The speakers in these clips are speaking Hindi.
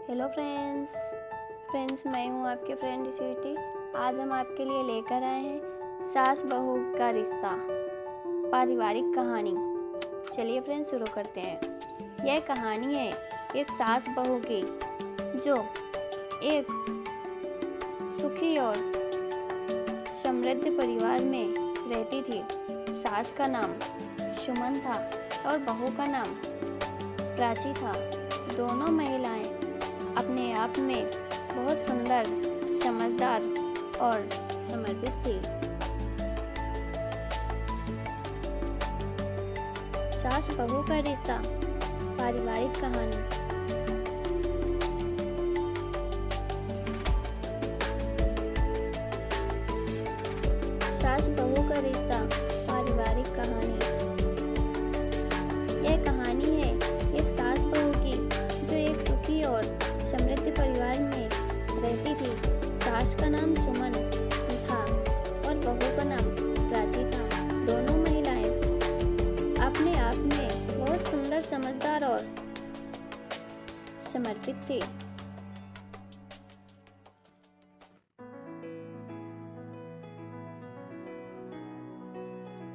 हेलो फ्रेंड्स मैं हूँ आपके फ्रेंड स्वीटी। आज हम आपके लिए लेकर आए हैं सास बहू का रिश्ता, पारिवारिक कहानी। चलिए फ्रेंड्स शुरू करते हैं। यह कहानी है एक सास बहू की जो एक सुखी और समृद्ध परिवार में रहती थी। सास का नाम सुमन था और बहू का नाम प्राची था। दोनों महिलाएं अपने आप में बहुत सुंदर, समझदार और समर्पित थी। सास बहू का रिश्ता, पारिवारिक कहानी। सास बहू का रिश्ता, पारिवारिक कहानी। यह कहानी है एक सास बहू की जो एक सुखी और समृद्ध परिवार में रहती थी। सास का नाम सुमन था और बहू का नाम प्राची था। दोनों महिलाएं अपने आप में बहुत सुंदर, समझदार और समर्पित थी।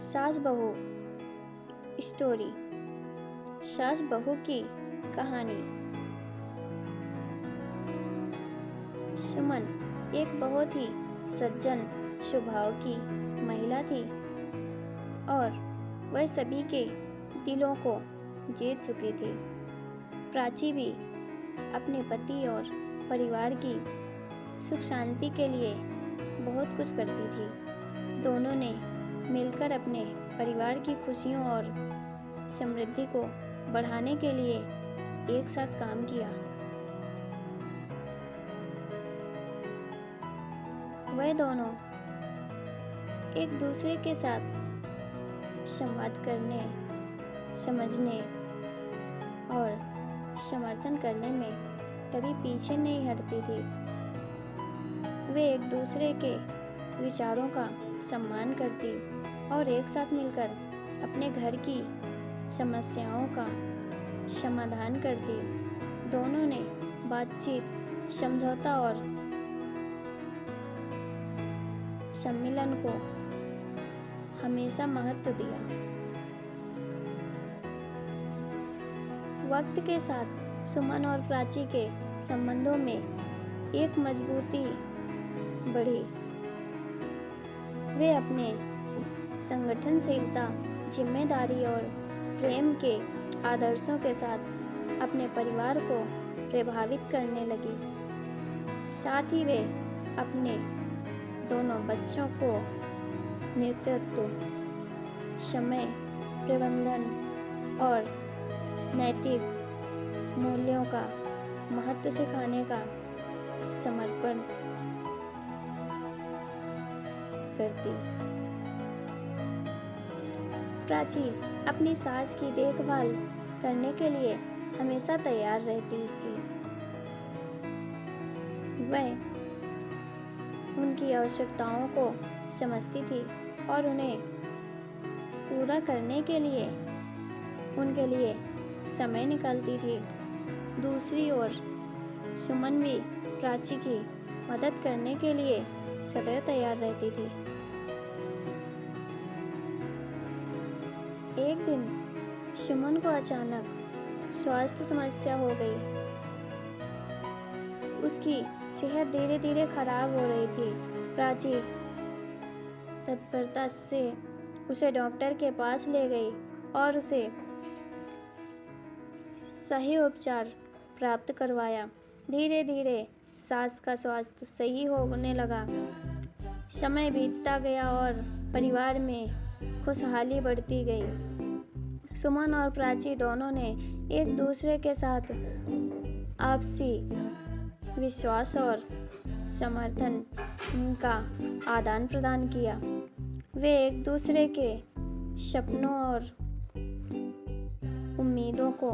सास बहू स्टोरी। सास बहू की कहानी। सुमन एक बहुत ही सज्जन स्वभाव की महिला थी और वह सभी के दिलों को जीत चुकी थी। प्राची भी अपने पति और परिवार की सुख शांति के लिए बहुत कुछ करती थी। दोनों ने मिलकर अपने परिवार की खुशियों और समृद्धि को बढ़ाने के लिए एक साथ काम किया। वह दोनों एक दूसरे के साथ संवाद करने, समझने और समर्थन करने में कभी पीछे नहीं हटती थी। वे एक दूसरे के विचारों का सम्मान करती और एक साथ मिलकर अपने घर की समस्याओं का समाधान करती। दोनों ने बातचीत, समझौता और सम्मिलन को हमेशा महत्व दिया। वक्त के साथ सुमन और प्राची के संबंधों में एक मजबूती बढ़ी। वे अपने संगठनशीलता, जिम्मेदारी और प्रेम के आदर्शों के साथ अपने परिवार को प्रभावित करने लगी। साथ ही वे अपने दोनों बच्चों को नेतृत्व, समय प्रबंधन और नैतिक मूल्यों का महत्व सिखाने का समर्पण करती। प्राची अपनी सास की देखभाल करने के लिए हमेशा तैयार रहती थी। वह उनकी आवश्यकताओं को समझती थी और उन्हें पूरा करने के लिए उनके लिए समय निकालती थी। दूसरी ओर सुमन भी प्राची की मदद करने के लिए सदैव तैयार रहती थी। एक दिन सुमन को अचानक स्वास्थ्य समस्या हो गई। उसकी सेहत धीरे धीरे खराब हो रही थी। प्राची तत्परता से उसे डॉक्टर के पास ले गई और उसे सही उपचार प्राप्त करवाया। धीरे धीरे सास का स्वास्थ्य सही होने लगा। समय बीतता गया और परिवार में खुशहाली बढ़ती गई। सुमन और प्राची दोनों ने एक दूसरे के साथ आपसी विश्वास और समर्थन का आदान प्रदान किया। वे एक दूसरे के सपनों और उम्मीदों को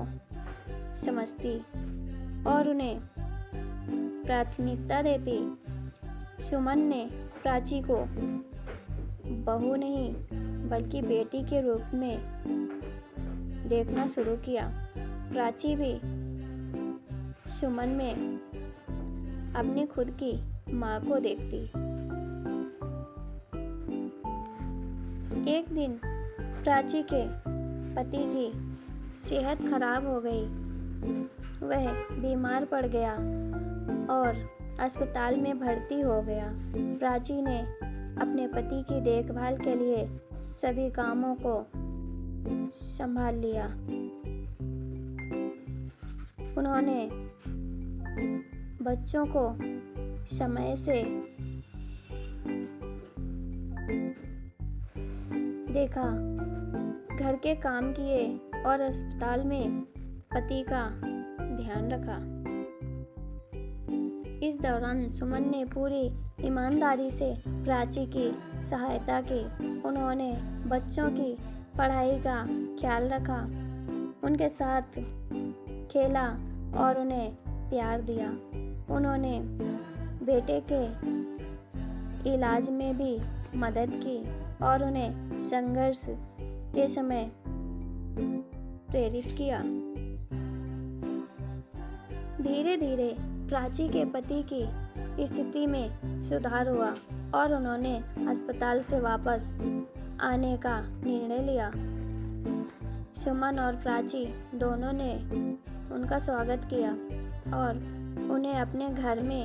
समझती और उन्हें प्राथमिकता देती। सुमन ने प्राची को बहू नहीं बल्कि बेटी के रूप में देखना शुरू किया। प्राची भी सुमन में अपनी खुद की माँ को देखती। एक दिन प्राची के पति की सेहत खराब हो गई। वह बीमार पड़ गया और अस्पताल में भर्ती हो गया। प्राची ने अपने पति की देखभाल के लिए सभी कामों को संभाल लिया। उन्होंने बच्चों को समय से देखा, घर के काम किए और अस्पताल में पति का ध्यान रखा। इस दौरान सुमन ने पूरी ईमानदारी से प्राची की सहायता की। उन्होंने बच्चों की पढ़ाई का ख्याल रखा, उनके साथ खेला और उन्हें प्यार दिया। उन्होंने बेटे के इलाज में भी मदद की और उन्हें संघर्ष के समय प्रेरित किया। धीरे धीरे प्राची के पति की स्थिति में सुधार हुआ और उन्होंने अस्पताल से वापस आने का निर्णय लिया। सुमन और प्राची दोनों ने उनका स्वागत किया और उन्हें अपने घर में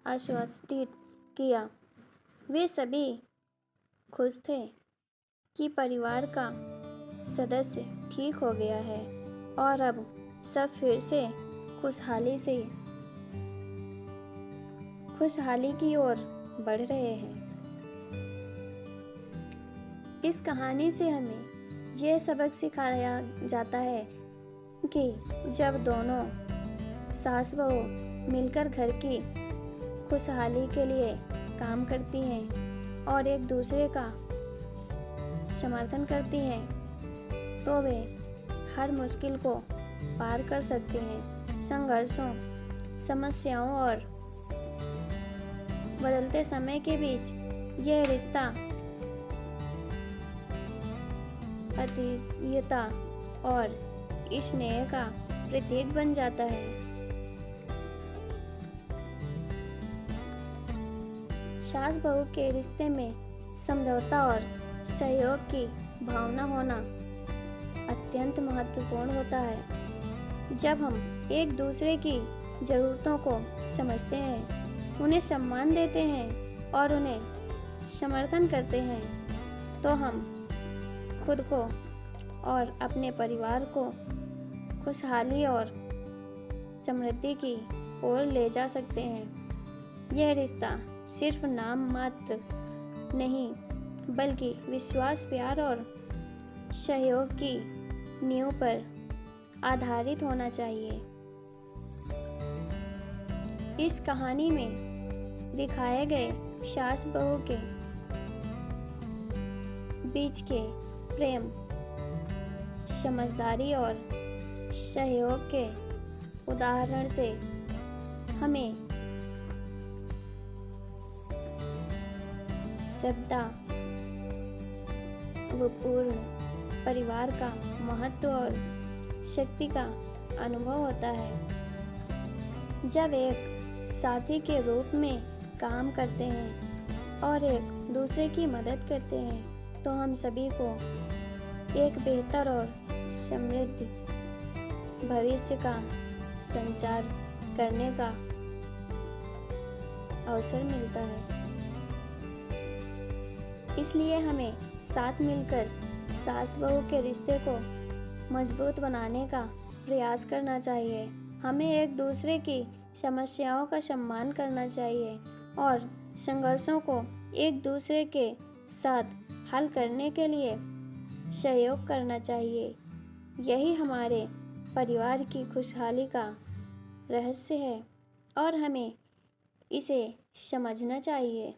आश्वस्त किया। वे सभी खुश थे कि परिवार का सदस्य ठीक हो गया है और अब सब फिर से खुशहाली की ओर बढ़ रहे हैं। इस कहानी से हमें यह सबक सिखाया जाता है कि जब दोनों सास बहू मिलकर घर की खुशहाली के लिए काम करती हैं और एक दूसरे का समर्थन करती हैं, तो वे हर मुश्किल को पार कर सकते हैं। संघर्षों, समस्याओं और बदलते समय के बीच यह रिश्ता आत्मीयता और स्नेह का प्रतीक बन जाता है। सास बहू के रिश्ते में समझौता और सहयोग की भावना होना अत्यंत महत्वपूर्ण होता है। जब हम एक दूसरे की ज़रूरतों को समझते हैं, उन्हें सम्मान देते हैं और उन्हें समर्थन करते हैं, तो हम खुद को और अपने परिवार को खुशहाली और समृद्धि की ओर ले जा सकते हैं। यह रिश्ता सिर्फ नाम मात्र नहीं, बल्कि विश्वास, प्यार और सहयोग की नींव पर आधारित होना चाहिए। इस कहानी में दिखाए गए सास बहू के बीच के प्रेम, समझदारी और सहयोग के उदाहरण से हमें श्रद्धापूर्ण परिवार का महत्व और शक्ति का अनुभव होता है। जब एक साथी के रूप में काम करते हैं और एक दूसरे की मदद करते हैं, तो हम सभी को एक बेहतर और समृद्ध भविष्य का संचार करने का अवसर मिलता है। इसलिए हमें साथ मिलकर सास बहू के रिश्ते को मजबूत बनाने का प्रयास करना चाहिए। हमें एक दूसरे की समस्याओं का सम्मान करना चाहिए और संघर्षों को एक दूसरे के साथ हल करने के लिए सहयोग करना चाहिए। यही हमारे परिवार की खुशहाली का रहस्य है और हमें इसे समझना चाहिए।